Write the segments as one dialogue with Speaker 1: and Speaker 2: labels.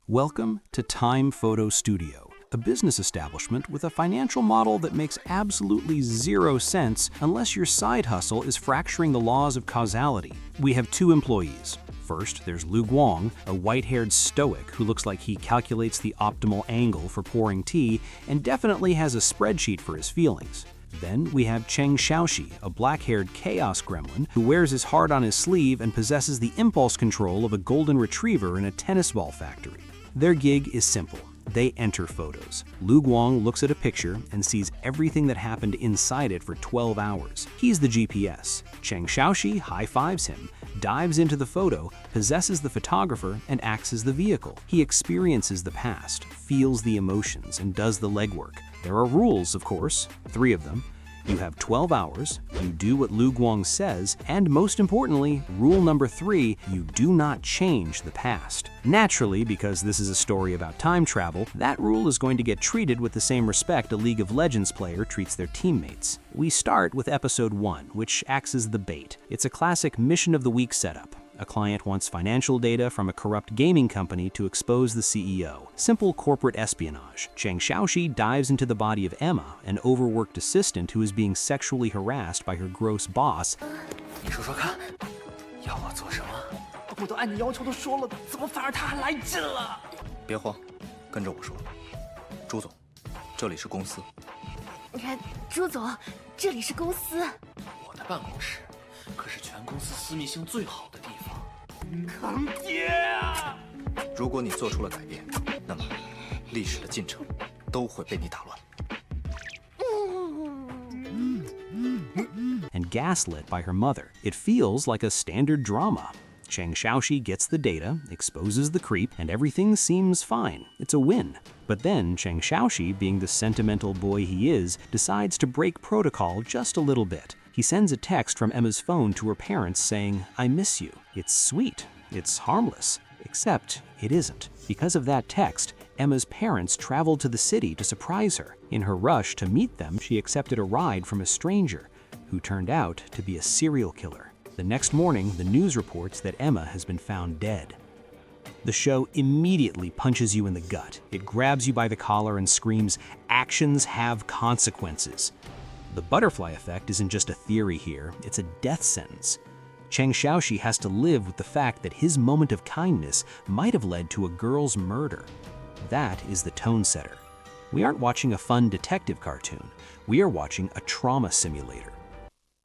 Speaker 1: Welcome to Time Photo Studio, a business establishment with a financial model that makes absolutely zero sense unless your side hustle is fracturing the laws of causality. We have two employees. First, there's Lu Guang, a white-haired stoic who looks like he calculates the optimal angle for pouring tea and definitely has a spreadsheet for his feelings. Then we have Cheng Xiaoxi, a black-haired chaos gremlin who wears his heart on his sleeve and possesses the impulse control of a golden retriever in a tennis ball factory. Their gig is simple. They enter photos. Lu Guang looks at a picture and sees everything that happened inside it for 12 hours. He's the GPS. Cheng Xiaoxi high-fives him, dives into the photo, possesses the photographer, and acts as the vehicle. He experiences the past, feels the emotions, and does the legwork. There are rules, of course, 3 of them. You have 12 hours, you do what Lu Guang says, and most importantly, rule number 3, you do not change the past. Naturally, because this is a story about time travel, that rule is going to get treated with the same respect a League of Legends player treats their teammates. We start with episode 1, which acts as the bait. It's a classic mission of the week setup. A client wants financial data from a corrupt gaming company to expose the CEO. Simple corporate espionage. Cheng Xiaoxi dives into the body of Emma, an overworked assistant who is being sexually harassed by her gross boss.
Speaker 2: 你说说看，要我做什么？我都按你要求都说了，怎么反而他还来劲了？别慌，跟着我说。朱总，这里是公司。
Speaker 3: 朱总，这里是公司。
Speaker 2: 我的办公室可是全公司私密性最好的地方。坑爹啊！
Speaker 4: 如果你做出了改变，那么历史的进程都会被你打乱。
Speaker 1: And gaslit by her mother. It feels like a standard drama. Cheng Xiaoxi gets the data, exposes the creep, and everything seems fine. It's a win. But then Cheng Xiaoxi, being the sentimental boy he is, decides to break protocol just a little bit. He sends a text from Emma's phone to her parents saying, "I miss you." It's sweet. It's harmless. Except it isn't. Because of that text, Emma's parents traveled to the city to surprise her. In her rush to meet them, she accepted a ride from a stranger, who turned out to be a serial killer. The next morning, the news reports that Emma has been found dead. The show immediately punches you in the gut. It grabs you by the collar and screams, "Actions have consequences." The butterfly effect isn't just a theory here, it's a death sentence. Cheng Xiaoxi has to live with the fact that his moment of kindness might have led to a girl's murder. That is the tone setter. We aren't watching a fun detective cartoon, we are watching a trauma simulator.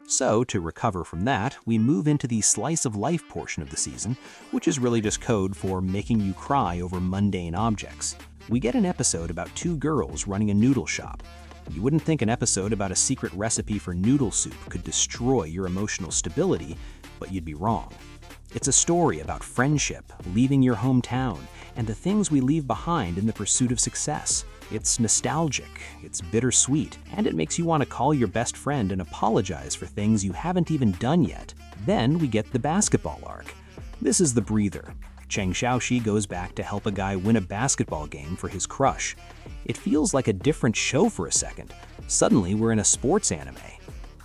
Speaker 1: So, to recover from that, we move into the slice of life portion of the season, which is really just code for making you cry over mundane objects. We get an episode about 2 girls running a noodle shop. You wouldn't think an episode about a secret recipe for noodle soup could destroy your emotional stability, but you'd be wrong. It's a story about friendship, leaving your hometown, and the things we leave behind in the pursuit of success. It's nostalgic, it's bittersweet, and it makes you want to call your best friend and apologize for things you haven't even done yet. Then we get the basketball arc. This is the breather. Cheng Xiaoxi goes back to help a guy win a basketball game for his crush. It feels like a different show for a second. Suddenly, we're in a sports anime.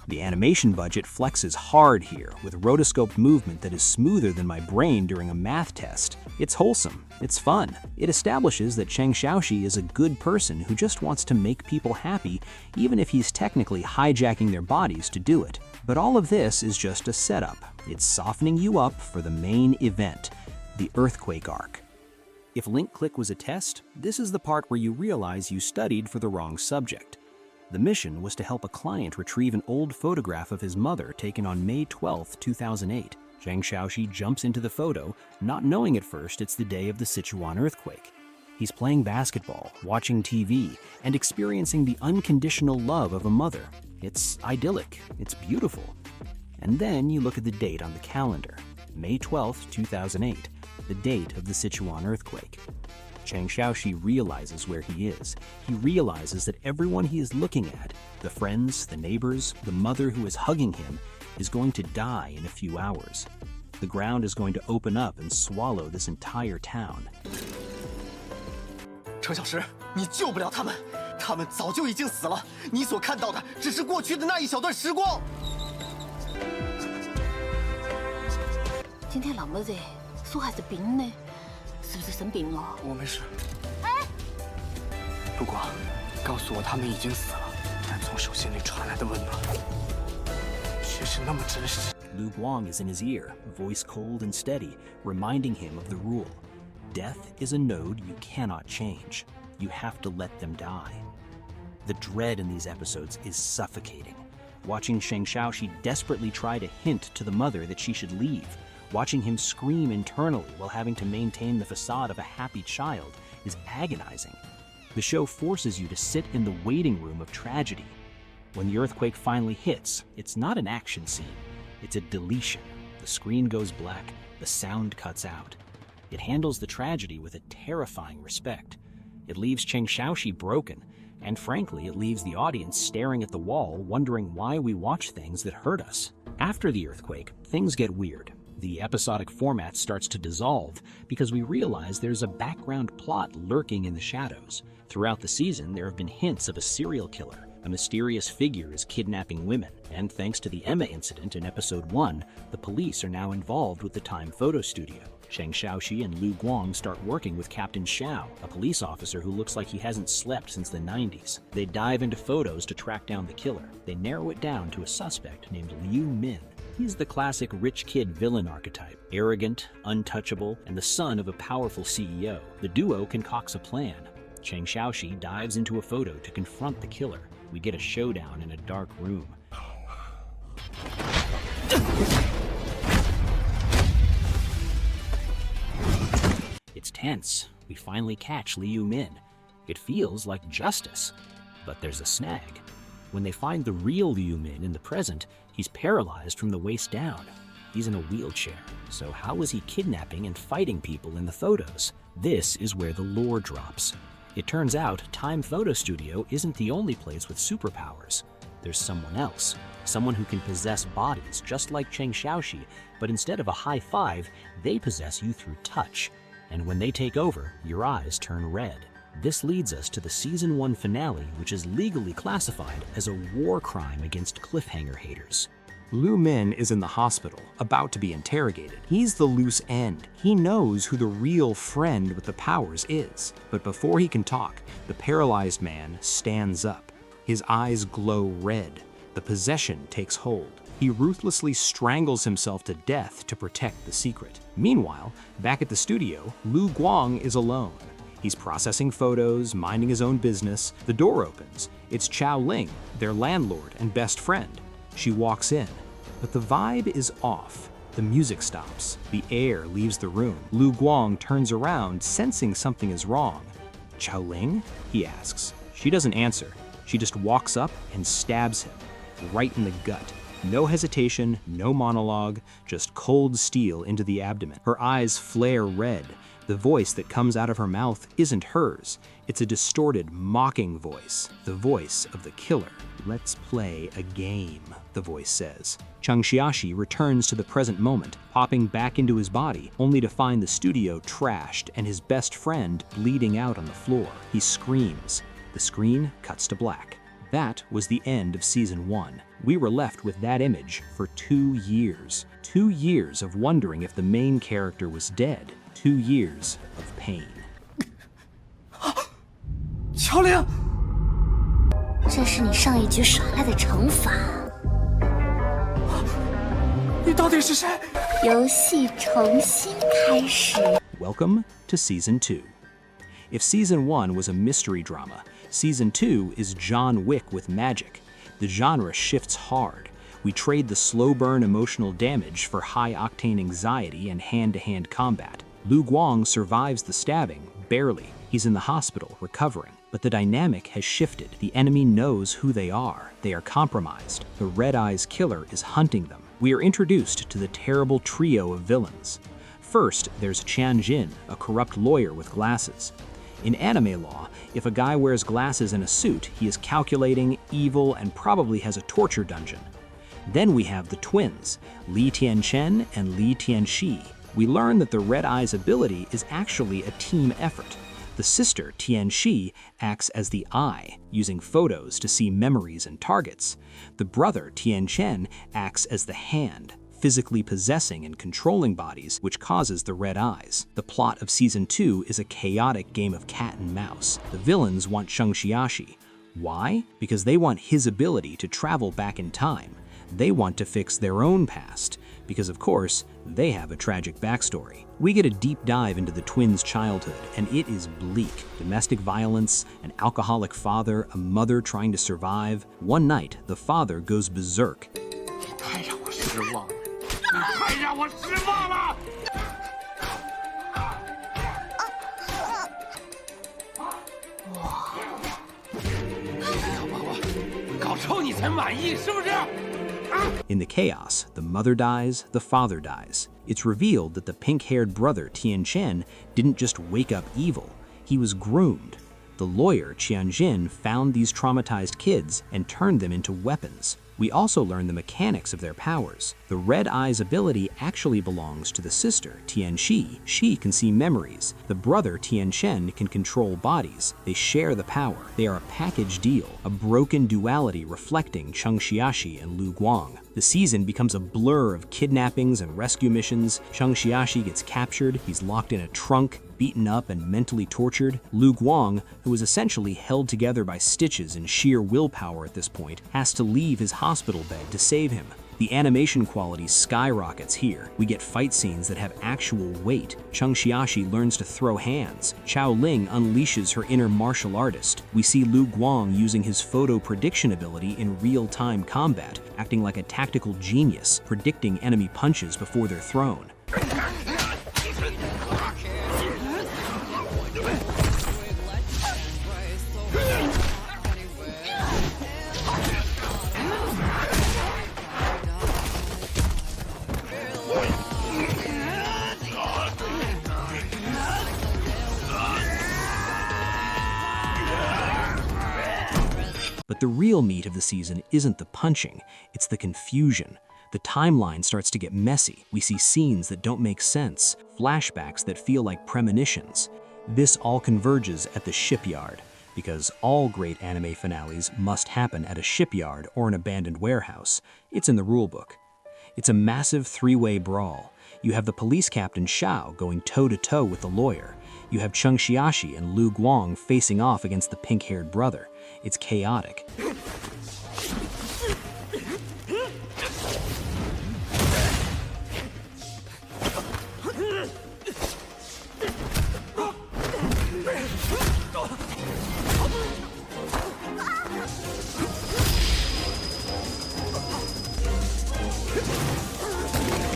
Speaker 1: The animation budget flexes hard here, with rotoscoped movement that is smoother than my brain during a math test. It's wholesome, it's fun. It establishes that Cheng Xiaoxi is a good person who just wants to make people happy, even if he's technically hijacking their bodies to do it. But all of this is just a setup. It's softening you up for the main event, the earthquake arc. If link click was a test, this is the part where you realize you studied for the wrong subject. The mission was to help a client retrieve an old photograph of his mother taken on May 12, 2008. Cheng Xiaoxi jumps into the photo, not knowing at first it's the day of the Sichuan earthquake. He's playing basketball, watching TV, and experiencing the unconditional love of a mother. It's idyllic, it's beautiful. And then you look at the date on the calendar, May 12, 2008, the date of the Sichuan earthquake. Cheng Xiaoxi realizes where he is. He realizes that everyone he is looking at, the friends, the neighbors, the mother who is hugging him, is going to die in a few hours. The ground is going to open up and swallow this entire town.
Speaker 2: 程小时，你救不了他们，他们早就已经死了。你所看到的只是过去的那一小段时光。
Speaker 3: 今天冷乜啫？蘇係食餅呢？是不是生病了？
Speaker 2: 我没事。不过，告诉我他们已经死了，但从手心里传来的温暖，却是那么真实。
Speaker 1: Lu Guang is in his ear, voice cold and steady, reminding him of the rule. Death is a node you cannot change. You have to let them die. The dread in these episodes is suffocating. Watching Sheng Xiaoxi desperately try to hint to the mother that she should leave, watching him scream internally while having to maintain the facade of a happy child is agonizing. The show forces you to sit in the waiting room of tragedy. When the earthquake finally hits, it's not an action scene. It's a deletion. The screen goes black, the sound cuts out. It handles the tragedy with a terrifying respect. It leaves Sheng Xiaoxi broken, and frankly, it leaves the audience staring at the wall, wondering why we watch things that hurt us. After the earthquake, things get weird. The episodic format starts to dissolve because we realize there's a background plot lurking in the shadows. Throughout the season, there have been hints of a serial killer. A mysterious figure is kidnapping women, and thanks to the Emma incident in episode 1, the police are now involved with the Time Photo Studio. Sheng Xiaoxi and Lu Guang start working with Captain Xiao, a police officer who looks like he hasn't slept since the 90s. They dive into photos to track down the killer. They narrow it down to a suspect named Liu Min. He's the classic rich kid villain archetype, arrogant, untouchable, and the son of a powerful CEO. The duo concocts a plan. Sheng Xiaoxi dives into a photo to confront the killer. We get a showdown in a dark room. It's tense. We finally catch Liu Min. It feels like justice, but there's a snag. When they find the real Liu Min in the present, he's paralyzed from the waist down. He's in a wheelchair, so how is he kidnapping and fighting people in the photos? This is where the lore drops. It turns out Time Photo Studio isn't the only place with superpowers. There's someone else, someone who can possess bodies just like Sheng Xiaoxi, but instead of a high five, they possess you through touch. And when they take over, your eyes turn red. This leads us to the season 1 finale, which is legally classified as a war crime against cliffhanger haters. Liu Min is in the hospital, about to be interrogated. He's the loose end. He knows who the real friend with the powers is. But before he can talk, the paralyzed man stands up. His eyes glow red. The possession takes hold. He ruthlessly strangles himself to death to protect the secret. Meanwhile, back at the studio, Lu Guang is alone. He's processing photos, minding his own business. The door opens. It's Chao Ling, their landlord and best friend. She walks in, but the vibe is off. The music stops. The air leaves the room. Lu Guang turns around, sensing something is wrong. "Chao Ling?" he asks. She doesn't answer. She just walks up and stabs him, right in the gut. No hesitation, no monologue, just cold steel into the abdomen. Her eyes flare red. The voice that comes out of her mouth isn't hers. It's a distorted, mocking voice, the voice of the killer. "Let's play a game," the voice says. Sheng Xiaoxi returns to the present moment, popping back into his body, only to find the studio trashed and his best friend bleeding out on the floor. He screams. The screen cuts to black. That was the end of season 1. We were left with that image for 2 years. 2 years of wondering if the main character was dead. 2 years of pain.
Speaker 2: 乔玲，
Speaker 3: 这是你上一局耍赖的惩罚。
Speaker 2: 你到底是谁？
Speaker 3: 游戏重新开始。
Speaker 1: Welcome to Season 2. If Season 1 was a mystery drama, Season 2 is John Wick with magic. The genre shifts hard. We trade the slow burn emotional damage for high-octane anxiety and hand-to-hand combat. Lu Guang survives the stabbing, barely. He's in the hospital, recovering. But the dynamic has shifted. The enemy knows who they are. They are compromised. The Red Eyes killer is hunting them. We are introduced to the terrible trio of villains. First, there's Qian Jin, a corrupt lawyer with glasses. In anime law, if a guy wears glasses and a suit, he is calculating, evil, and probably has a torture dungeon. Then we have the twins, Li Tianchen and Li Tianxi. We learn that the Red Eye's ability is actually a team effort. The sister, Tianxi, acts as the eye, using photos to see memories and targets. The brother, Tianchen, acts as the hand, physically possessing and controlling bodies, which causes the red eyes. The plot of Season 2 is a chaotic game of cat and mouse. The villains want Cheng Xiaoxi. Why? Because they want his ability to travel back in time. They want to fix their own past, because of course, they have a tragic backstory. We get a deep dive into the twins' childhood, and it is bleak. Domestic violence, an alcoholic father, a mother trying to survive. One night, the father goes berserk.
Speaker 5: 太让我失望了，你太让我失望了！小娃娃，搞臭你才满意是不是？
Speaker 1: In the chaos, the mother dies, the father dies. It's revealed that the pink-haired brother Tian Chen didn't just wake up evil, he was groomed. The lawyer Qian Jin found these traumatized kids and turned them into weapons. We also learn the mechanics of their powers. The red eye's ability actually belongs to the sister, Tian Shi. She can see memories. The brother, Tian Chen, can control bodies. They share the power. They are a package deal, a broken duality reflecting Cheng Xiaoxi and Lu Guang. The season becomes a blur of kidnappings and rescue missions. Cheng Xiaoxi gets captured. He's locked in a trunk, beaten up and mentally tortured. Lu Guang, who is essentially held together by stitches and sheer willpower at this point, has to leave his hospital bed to save him. The animation quality skyrockets here. We get fight scenes that have actual weight. Cheng Xiaoxi learns to throw hands. Chao Ling unleashes her inner martial artist. We see Lu Guang using his photo prediction ability in real-time combat, acting like a tactical genius, predicting enemy punches before they're thrown. But the real meat of the season isn't the punching, it's the confusion. The timeline starts to get messy. We see scenes that don't make sense, flashbacks that feel like premonitions. This all converges at the shipyard, because all great anime finales must happen at a shipyard or an abandoned warehouse. It's in the rulebook. It's a massive three-way brawl. You have the police captain Shao going toe-to-toe with the lawyer. You have Cheng Xiaoxi and Lu Guang facing off against the pink-haired brother. It's chaotic.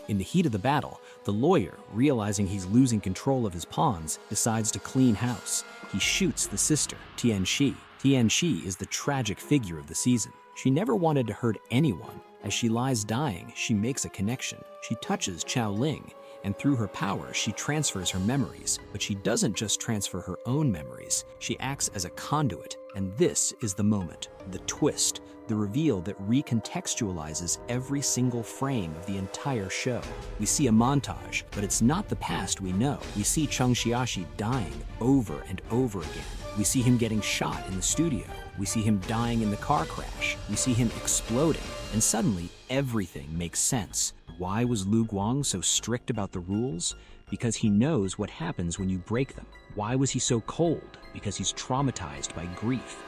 Speaker 1: In the heat of the battle, the lawyer, realizing he's losing control of his pawns, decides to clean house. He shoots the sister, Tian Shi. Tian Shi is the tragic figure of the season. She never wanted to hurt anyone. As she lies dying, she makes a connection. She touches Chao Ling, and through her power, she transfers her memories. But she doesn't just transfer her own memories. She acts as a conduit. And this is the moment, the twist, the reveal that recontextualizes every single frame of the entire show. We see a montage, but it's not the past we know. We see Cheng Xiaoxi dying over and over again. We see him getting shot in the studio. We see him dying in the car crash. We see him exploding. And suddenly, everything makes sense. Why was Lu Guang so strict about the rules? Because he knows what happens when you break them. Why was he so cold? Because he's traumatized by grief.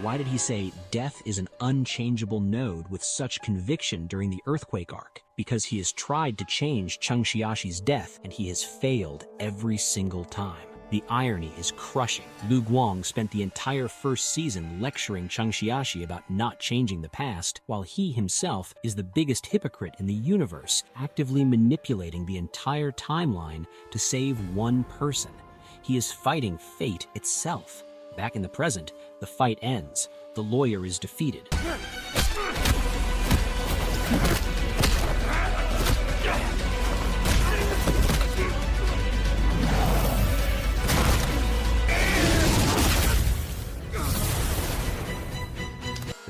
Speaker 1: Why did he say death is an unchangeable node with such conviction during the earthquake arc? Because he has tried to change Cheng Xiaoxi's death and he has failed every single time. The irony is crushing. Lu Guang spent the entire first season lecturing Cheng Xiaoxi about not changing the past, while he himself is the biggest hypocrite in the universe, actively manipulating the entire timeline to save one person. He is fighting fate itself. Back in the present, the fight ends. The lawyer is defeated.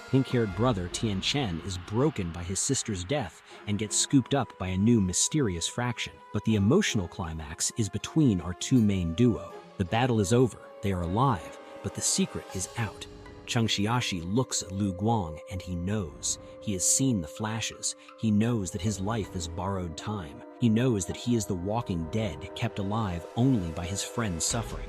Speaker 1: Pink-haired brother Tian Chen is broken by his sister's death and gets scooped up by a new mysterious fraction. But the emotional climax is between our two main duo. The battle is over, they are alive, but the secret is out. Xiaoxi looks at Lu Guang and he knows. He has seen the flashes. He knows that his life is borrowed time. He knows that he is the walking dead, kept alive only by his friend's suffering.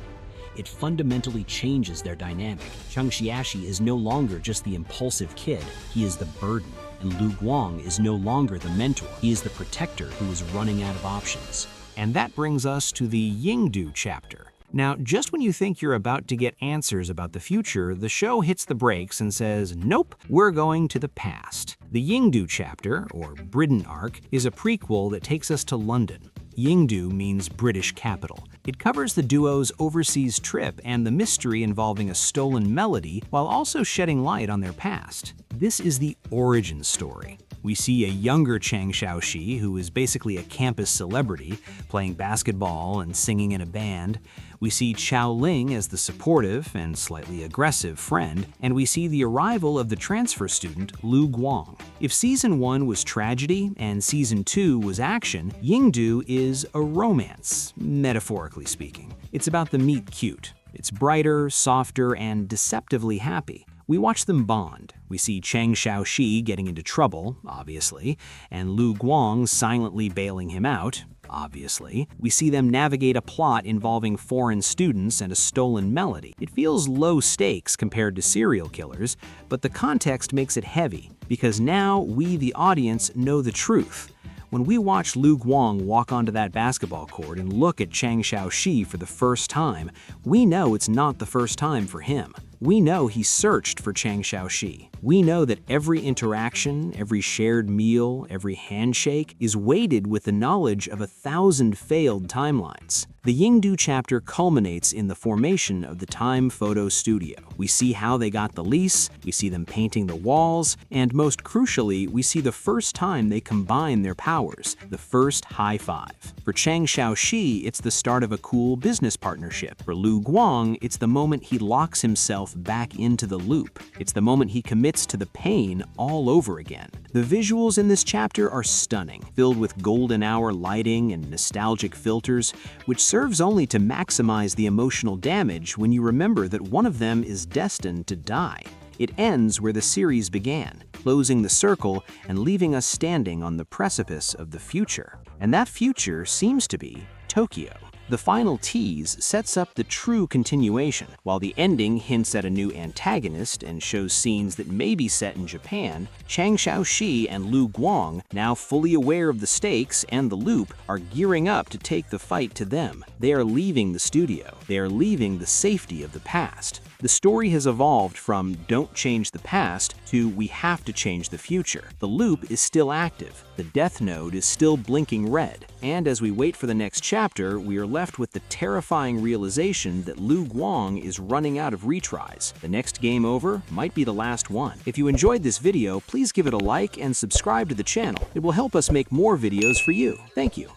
Speaker 1: It fundamentally changes their dynamic. Xiaoxi is no longer just the impulsive kid, he is the burden. And Lu Guang is no longer the mentor, he is the protector who is running out of options. And that brings us to the Yingdu chapter. Now, just when you think you're about to get answers about the future, the show hits the brakes and says, nope, we're going to the past. The Yingdu chapter, or Britain arc, is a prequel that takes us to London. Yingdu means British capital. It covers the duo's overseas trip and the mystery involving a stolen melody while also shedding light on their past. This is the origin story. We see a younger Chang Xiaoxi, who is basically a campus celebrity, playing basketball and singing in a band. We see Chao Ling as the supportive and slightly aggressive friend, and we see the arrival of the transfer student Lu Guang. If Season 1 was tragedy and Season 2 was action, Yingdu is a romance, metaphorically speaking. It's about the meet cute. It's brighter, softer, and deceptively happy. We watch them bond. We see Chang Xiaoxi getting into trouble, obviously, and Lu Guang silently bailing him out, obviously. We see them navigate a plot involving foreign students and a stolen melody. It feels low stakes compared to serial killers, but the context makes it heavy, because now we, the audience, know the truth. When we watch Lu Guang walk onto that basketball court and look at Chang Xiaoxi for the first time, we know it's not the first time for him. We know he searched for Chang Xiaoxi. We know that every interaction, every shared meal, every handshake is weighted with the knowledge of 1,000 failed timelines. The Yingdu chapter culminates in the formation of the Time Photo Studio. We see how they got the lease, we see them painting the walls, and most crucially, we see the first time they combine their powers, the first high five. For Chang Xiaoxi, it's the start of a cool business partnership. For Lu Guang, it's the moment he locks himself back into the loop. It's the moment he commits to the pain all over again. The visuals in this chapter are stunning, filled with golden hour lighting and nostalgic filters, which serves only to maximize the emotional damage when you remember that one of them is destined to die. It ends where the series began, closing the circle and leaving us standing on the precipice of the future. And that future seems to be Tokyo. The final tease sets up the true continuation, while the ending hints at a new antagonist and shows scenes that may be set in Japan. Chang Xiaoxi and Lu Guang, now fully aware of the stakes and the loop, are gearing up to take the fight to them. They are leaving the studio. They are leaving the safety of the past. The story has evolved from don't change the past to we have to change the future. The loop is still active. The death node is still blinking red. And as we wait for the next chapter, we are left with the terrifying realization that Lu Guang is running out of retries. The next game over might be the last one. If you enjoyed this video, please give it a like and subscribe to the channel. It will help us make more videos for you. Thank you.